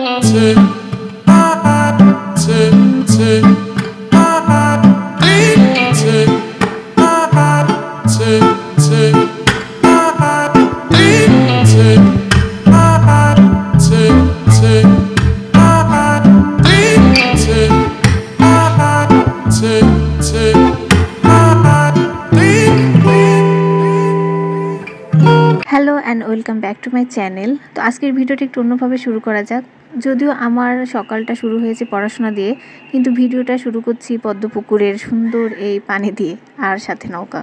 Hello and welcome back to my channel. তো আজকের ভিডিওটি একটু অন্যভাবে শুরু করা যাক। যদিও আমার সকালটা শুরু হয়েছে পড়াশোনা দিয়ে, কিন্তু ভিডিওটা শুরু করছি পদ্মপুকুরের সুন্দর এই পানি দিয়ে আর সাথে নৌকা।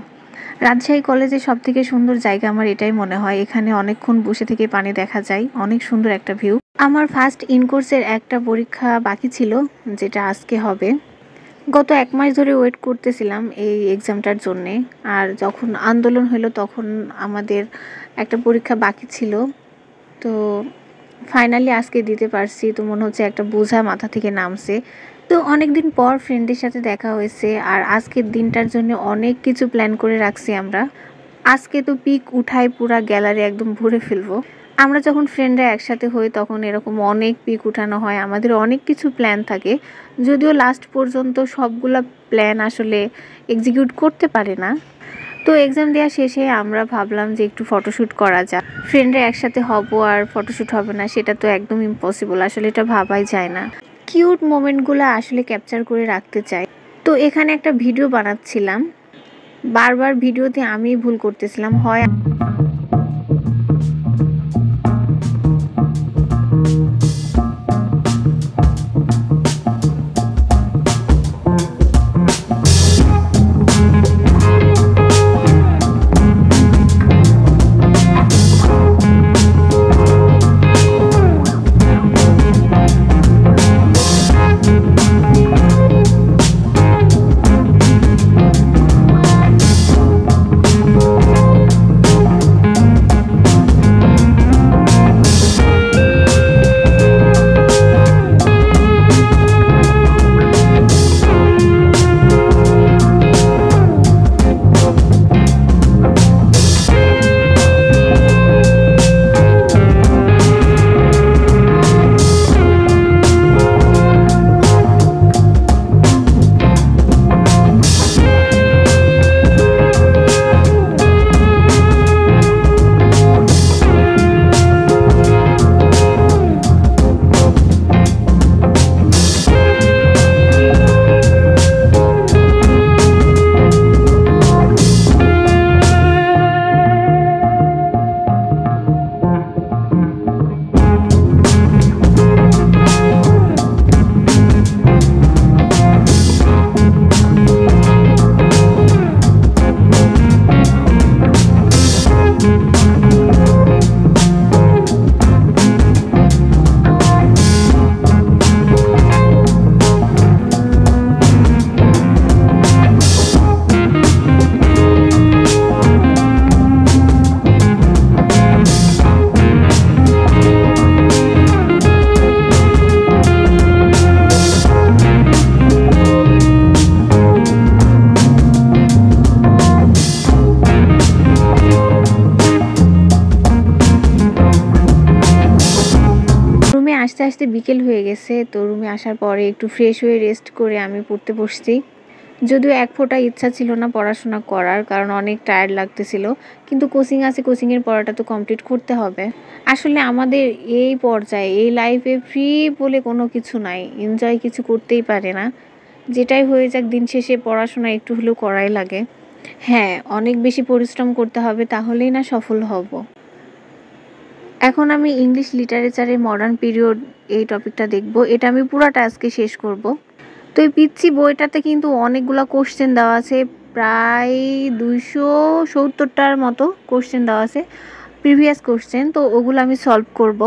রাজশাহী কলেজের সবথেকে সুন্দর জায়গা আমার এটাই মনে হয়। এখানে অনেকক্ষণ বসে থেকে পানি দেখা যায়, অনেক সুন্দর একটা ভিউ। আমার ফার্স্ট ইনকোর্সের একটা পরীক্ষা বাকি ছিল, যেটা আজকে হবে। গত 1 মাস ধরে ওয়েট করতেছিলাম এই এক্সামটার জন্যে। আর যখন আন্দোলন হলো তখন আমাদের একটা পরীক্ষা বাকি ছিল, তো ফাইনালি আজকে দিতে পারছি। তো মনে হচ্ছে একটা বোঝা মাথা থেকে নামছে। তো অনেক দিন পর ফ্রেন্ডের সাথে দেখা হয়েছে, আর আজকের দিনটার জন্য অনেক কিছু প্ল্যান করে রাখছি আমরা। আজকে তো পিক উঠাই পুরা গ্যালারি একদম ভরে ফেলবো। আমরা যখন ফ্রেন্ডরা একসাথে হই তখন এরকম অনেক পিক উঠানো হয়, আমাদের অনেক কিছু প্ল্যান থাকে। যদিও লাস্ট পর্যন্ত সবগুলা প্ল্যান আসলে এক্সিকিউট করতে পারে না। তো এক্সাম দেওয়া শেষে আমরা ভাবলাম যে একটু ফটোশ্যুট করা যাক। ফ্রেন্ডরা একসাথে হব আর ফটোশ্যুট হবে না, সেটা তো একদম ইম্পসিবল। আসলে এটা ভাবাই যায় না। কিউট মোমেন্টগুলো আসলে ক্যাপচার করে রাখতে চাই। তো এখানে একটা ভিডিও বানাচ্ছিলাম, বারবার ভিডিওতে আমি ভুল করতেছিলাম। হয় আস্তে আস্তে বিকেল হয়ে গেছে। তো রুমে আসার পরে একটু ফ্রেশ হয়ে রেস্ট করে আমি পড়তে বসছি। যদিও এক ফোঁটা ইচ্ছা ছিল না পড়াশোনা করার, কারণ অনেক টায়ার্ড লাগতেছিল, কিন্তু কোচিং আছে, কোচিংয়ের পড়াটা তো কমপ্লিট করতে হবে। আসলে আমাদের এই পর্যায়ে এই লাইফে ফ্রি বলে কোনো কিছু নাই, এনজয় কিছু করতেই পারে না। যেটাই হয়ে যাক, দিন শেষে পড়াশোনা একটু হলেও করাই লাগে। হ্যাঁ, অনেক বেশি পরিশ্রম করতে হবে, তাহলেই না সফল হব। এখন আমি ইংলিশ লিটারেচারে মডার্ন পিরিয়ড এই টপিকটা দেখব। এটা আমি পুরাটা আজকে শেষ করব। তো এই পিচ্ছি বইটাতে কিন্তু অনেকগুলো কোশ্চেন দেওয়া আছে, প্রায় 270টার মতো কোশ্চেন দেওয়া আছে, প্রিভিয়াস কোশ্চেন। তো ওগুলো আমি সলভ করব।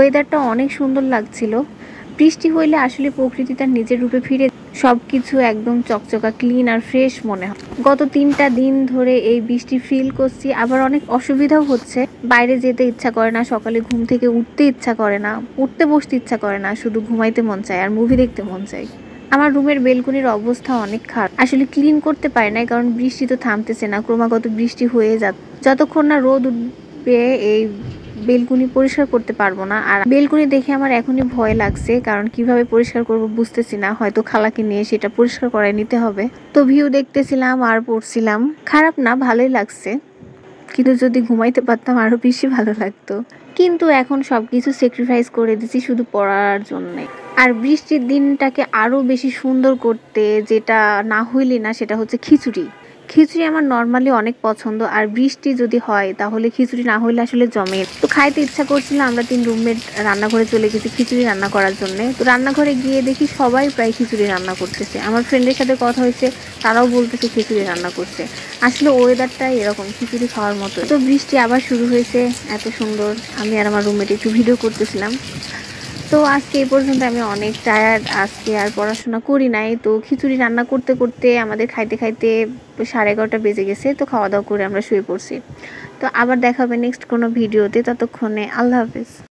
ওয়েদারটা অনেক সুন্দর লাগছিল। বৃষ্টি হইলে আসলে প্রকৃতি তার নিজের রূপে ফিরে, সব কিছু একদম চকচকা ক্লিন আর ফ্রেশ মনে হয়। গত 3টা দিন ধরে এই বৃষ্টি ফিল করছি, আবার অনেক অসুবিধাও হচ্ছে। বাইরে যেতে ইচ্ছা করে না, সকালে ঘুম থেকে উঠতে ইচ্ছা করে না, উঠতে বসতে ইচ্ছা করে না, শুধু ঘুমাইতে মন চায় আর মুভি দেখতে মন চায়। আমার রুমের বেলকনির অবস্থা অনেক খারাপ, আসলে ক্লিন করতে পারি না, কারণ বৃষ্টি তো থামতেছে না, ক্রমাগত বৃষ্টি হয়ে যাচ্ছে। যতক্ষণ না রোদ উঠবে এই বেলকুনি পরিষ্কার করতে পারবো না। আর বেলকুনি দেখে আমার এখনই ভয় লাগছে, কারণ কিভাবে পরিষ্কার করব বুঝতেছি না, হয়তো খালাকে নিয়ে সেটা পরিষ্কার করায় নিতে হবে। তো ভিউ দেখতেছিলাম আর পড়ছিলাম, খারাপ না, ভালোই লাগছে, কিন্তু যদি ঘুমাইতে পারতাম আরো বেশি ভালো লাগতো। কিন্তু এখন সবকিছু স্যাক্রিফাইস করে দিছি শুধু পড়ার জন্যে। আর বৃষ্টির দিনটাকে আরো বেশি সুন্দর করতে যেটা না হইলে না, সেটা হচ্ছে খিচুড়ি। খিচুড়ি আমার নর্মালি অনেক পছন্দ, আর বৃষ্টি যদি হয় তাহলে খিচুড়ি না হইলে আসলে জমে। তো খাইতে ইচ্ছা করছিল, আমরা 3 রুমমেট রান্নাঘরে চলে গেছি খিচুড়ি রান্না করার জন্য। তো রান্নাঘরে গিয়ে দেখি সবাই প্রায় খিচুড়ি রান্না করতেছে। আমার ফ্রেন্ডের সাথে কথা হয়েছে, তারাও বলতেছে খিচুড়ি রান্না করছে। আসলে ওয়েদারটা এরকম খিচুড়ি খাওয়ার মতো। তো বৃষ্টি আবার শুরু হয়েছে, এত সুন্দর। আমি আর আমার রুমমেট একটু ভিডিও করতেছিলাম। তো আজকে এই পর্যন্ত, আমি অনেক টায়ার্ড, আজকে আর পড়াশোনা করি নাই। তো খিচুড়ি রান্না করতে করতে আমাদের খাইতে খাইতে 11:30 বেজে গেছে। তো খাওয়া দাওয়া করে আমরা শুয়ে পড়ছি। তো আবার দেখা হবে নেক্সট কোনো ভিডিওতে, ততক্ষণে আল্লাহ হাফেজ।